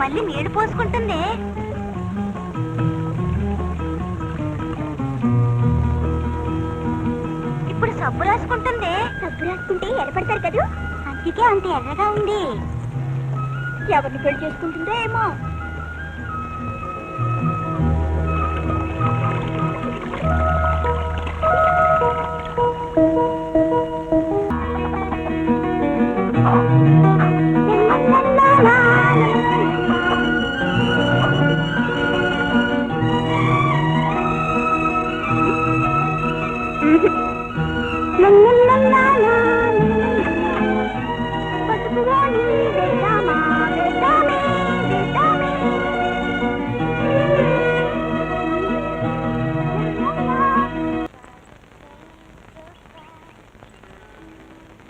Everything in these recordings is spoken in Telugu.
మళ్ళీ నీళ్లు పోసుకుంటుంది. ఇప్పుడు సబ్బు రాసుకుంటుంది. సబ్బు రాసుకుంటే ఎర్రపడతారు కదా, అందుకే అంత ఎర్రగా ఉంది. ఎవరిని పెళ్లి చేసుకుంటుందో ఏమో.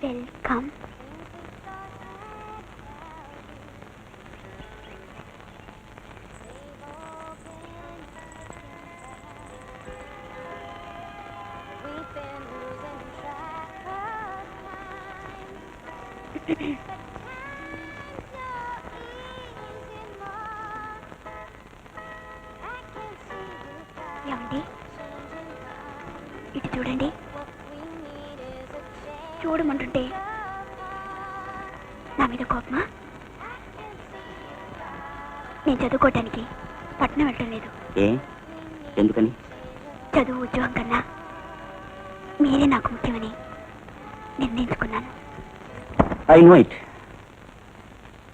వెల్కమ్. ఏమండి, ఇటు చూడండి. చూడమంటుంటే నా మీద కోపమా? నేను చదువుకోవటానికి పట్నం వెళ్ళటం లేదు. ఎందుకని? చదువు ఉద్యోగం కన్నా మీరే నాకు ముఖ్యమని నిర్ణయించుకున్నాను. I know it.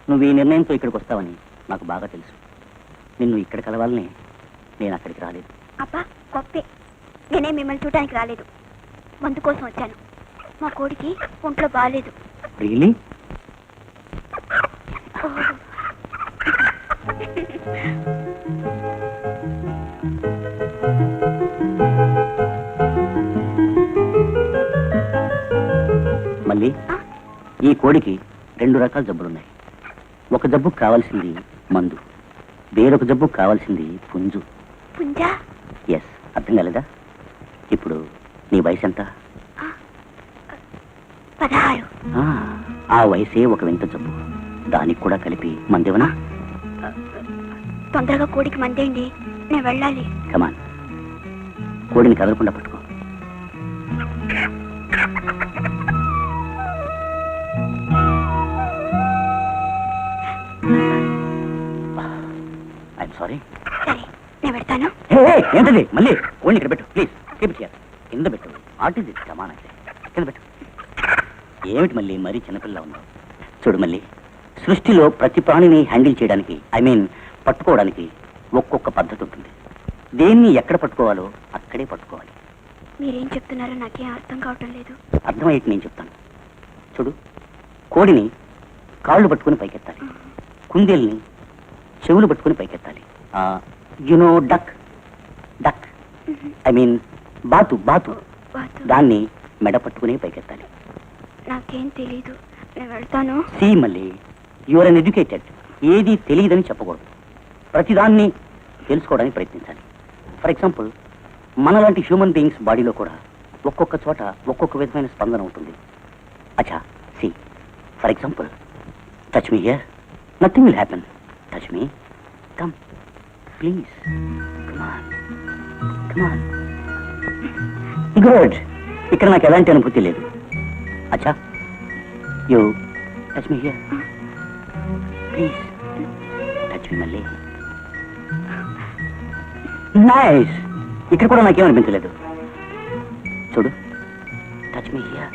నువ్వు ఈ నిర్ణయంతో ఇక్కడికి వస్తావని నాకు బాగా తెలుసు. నిన్ను ఇక్కడ కలవాలని నేను అక్కడికి రాలేదు. అబ్బా గొప్పే. నేనే మిమ్మల్ని చూడటానికి రాలేదు, మందు కోసం వచ్చాను. మా కోడికి ఒంట్లో బాగాలేదు. రియలీ? మళ్ళీ ఈ కోడికి 2 రకాల జబ్బులున్నాయి. ఒక జబ్బుకు కావాల్సింది మందు, వేరొక జబ్బుకు కావాల్సింది పుంజు. పుంజా? ఎస్, అర్థం కాలేదా? ఇప్పుడు నీ వయసు ఎంత? 16. ఆ వయసే ఒక వింత జబ్బు. దానికి కూడా కలిపి మందేవనా? తొందరగా కోడికి మందేండి, నేను వెళ్ళాలి. కమాన్, కోడిని కదలకుండా పట్టుకో. I'm sorry. సరే, నేను పెడతాను. ఏంటది? మళ్ళీ కోడిని ఇక్కడ పెట్టు ప్లీజ్. Keep it here. కింద పెట్టు. What is it? కమాన్ అంటే కింద పెట్టు. ఏమిటి మళ్ళీ మరీ చిన్నపిల్ల ఉన్నావు? చూడు మళ్ళీ, సృష్టిలో ప్రతి ప్రాణిని హ్యాండిల్ చేయడానికి, ఐ మీన్ పట్టుకోవడానికి ఒక్కొక్క పద్ధతి ఉంటుంది. దేన్ని ఎక్కడ పట్టుకోవాలో అక్కడే పట్టుకోవాలి. మీరేం చెప్తున్నారో నాకేం అర్థం కావటం లేదు. అర్థమయ్యేది నేను చెప్తాను. చూడు, కోడిని కాళ్ళు పట్టుకుని పైకెత్తాలి, కుందేల్ని చెవులు పట్టుకుని పైకెత్తాలి. You know duck, duck I mean బాతు, బాతు దాన్ని మెడ పట్టుకుని పైకెత్తాలి. నాకేం తెలీదు, నేను వెళ్తాను. సి మళ్ళీ, యువర్ అన్ ఎడ్యుకేటెడ్. ఏది తెలియదని చెప్పకూడదు, ప్రతిదాన్ని తెలుసుకోవడానికి ప్రయత్నించాలి. ఫర్ ఎగ్జాంపుల్, మనలాంటి హ్యూమన్ బీయింగ్స్ బాడీలో కూడా ఒక్కొక్క చోట ఒక్కొక్క విధమైన స్పందన ఉంటుంది. అచ్చా, see for example, touch me here, nothing will happen. Touch me, come please, come on come on. Good. ఇక్కడ నాకు ఎలాంటి అనుభూతి లేదు. అచ్చా, you touch me here please. Touch me మళ్ళీ. నైస్. ఇక్కడ కూడా నాకేమనిపించలేదు. చూడు, touch me here,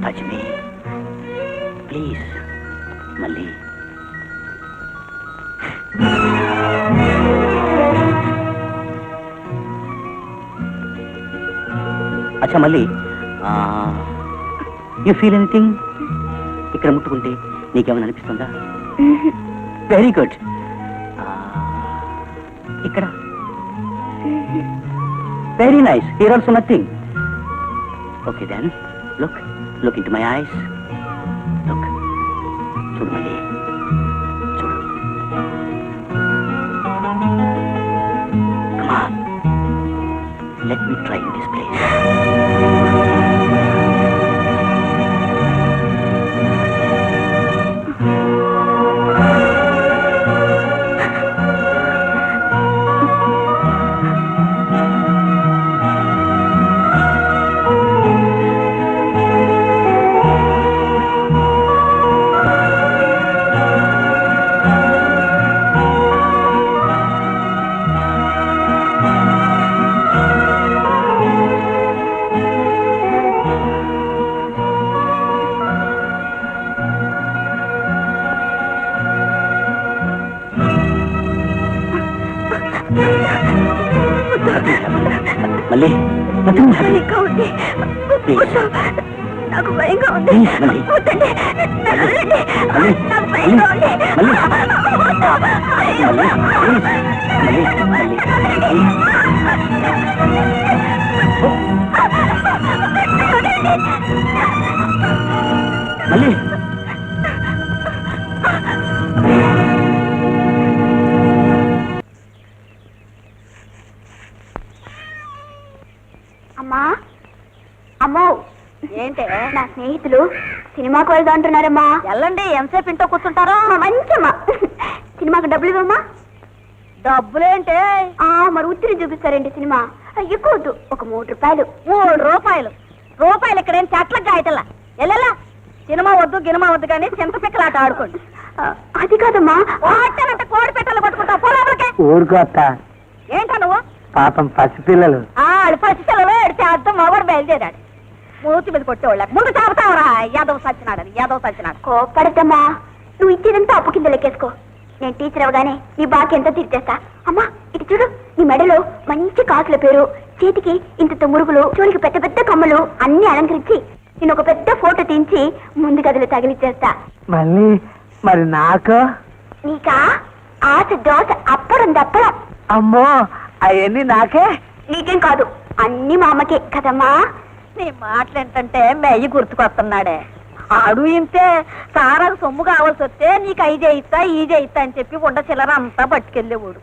touch me please మళ్ళీ. అచ్చా మళ్ళీ, యూ ఫీల్ ఎనీథింగ్? ఇక్కడ ముట్టుకుంటే నీకేమైనా అనిపిస్తుందా? Very good. ఇక్కడ very nice. Here also nothing. Okay then look, look in to my eyes. Look, చూడు మళ్ళీ, చూడు. Come on, let me try in this place. మళ్ళీ ఇంకా ఉంది. కూర్చో. నాకు భయంగా ఉంది. Please, మళ్ళీ. వద్దండి. నన్ను వదలండి. మళ్ళీ. నాకు భయంగా ఉంది. మళ్ళీ. మళ్ళీ అమ్మా, అమ్మో, ఏంటే నా స్నేహితులు సినిమాకు వెళ్దాం అంటున్నారమ్మా. వెళ్ళండి, ఎంతసేపు ఇంట్లో కూర్చుంటారో. మంచమ్మా, సినిమాకు డబ్బులు ఇవ్వమ్మా. డబ్బులేంటే మరి ఉత్తిరి చూపిస్తారండి సినిమా. ఎక్కువ వద్దు, ఒక 3 రూపాయలు. 3 రూపాయలు. రూపాయలు ఇక్కడేం చెట్లకు కాయటల్లా. వెళ్ళలా, సినిమా వద్దు గినిమా వద్దు కానీ చింత పిక్కలాట ఆడుకోండి. అది కాదమ్మా. అంటే కోడి పెట్టలు పట్టుకుంటావు. పోలాలకే ఊరుకో అత్త, ఏంటా నువ్వు? పాపం పసిపిల్లలు. పసిపిల్లలు ఏడితే అర్థం మగడు బయలుదేరాడు. మూతి మీద కొట్టేవాళ్ళ ముందు చాపుతావరా యాదవ్ సచ్చినాడని. యాదవ్ సచ్చినాడు. కోపడద్దమ్మా, నువ్వు ఇచ్చేదంతా అప్పు కింద లెక్కేసుకో. నేను టీచర్ అవగానే నీ బాకి ఎంతో తీర్చేస్తా. అమ్మా ఇటు చూడు, నీ మెడలో మంచి కాసుల పేరు, చేతికి ఇంత మురుగులు, చూడికి పెద్ద పెద్ద కమ్మలు అన్ని అలంకరించి నేను ఒక పెద్ద ఫోటో తీయించి ముందు గదిలో తగిలిచ్చేస్తా. మళ్ళీ మరి నాకు? నీకా ఆశ దోశ అప్పడం దప్పడం. అమ్మో, అవన్నీ నాకే? నీకేం కాదు, అన్ని మా అమ్మకే కదమ్మా. నీ మాటలేంటంటే మెయ్యి గుర్తుకొస్తున్నాడే. ఆడు ఇంతే, సారాకు సొమ్ము కావాల్సి వస్తే నీకు ఐదే ఇస్తా ఈజే ఇస్తా అని చెప్పి ఉండ చిల్లర అంతా పట్టుకెళ్ళేవాడు.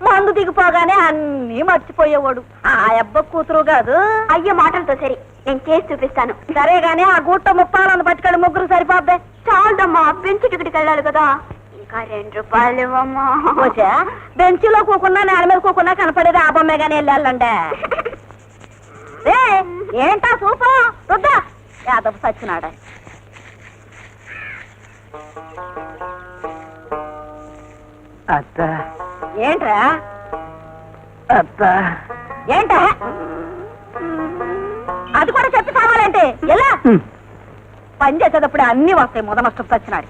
మందు దిగిపోగానే అన్నీ మర్చిపోయేవాడు. ఆ అబ్బ కూతురు కాదు. అయ్యో మాటలతో సరి, నేను చేసి చూపిస్తాను. సరే గాని ఆ గుట్ట ముప్పాలను పట్టుకెళ్ళి ముగ్గురు సరిపోద్దే. చాలదమ్మా, బెంచ్ టికెట్కి వెళ్ళాలి కదా. ఇంకా 2 రూపాయలు ఇవ్వమ్మా. వచ్చా బెంచీలో కూకున్నా నేల మీద కూకున్నా కనపడేది ఆ బొమ్మే గానీ వెళ్ళాలంటే. ఏంటా సూపు రుద్దా యాదవ్ సచ్చినాడే. అత్త, ఏంట్రా అత్త, ఏంటా అది కూడా చెప్పి కావాలంటే ఎలా పని చేసేటప్పుడు అన్ని వస్తాయి. మొదనష్టం సచ్చినాడు.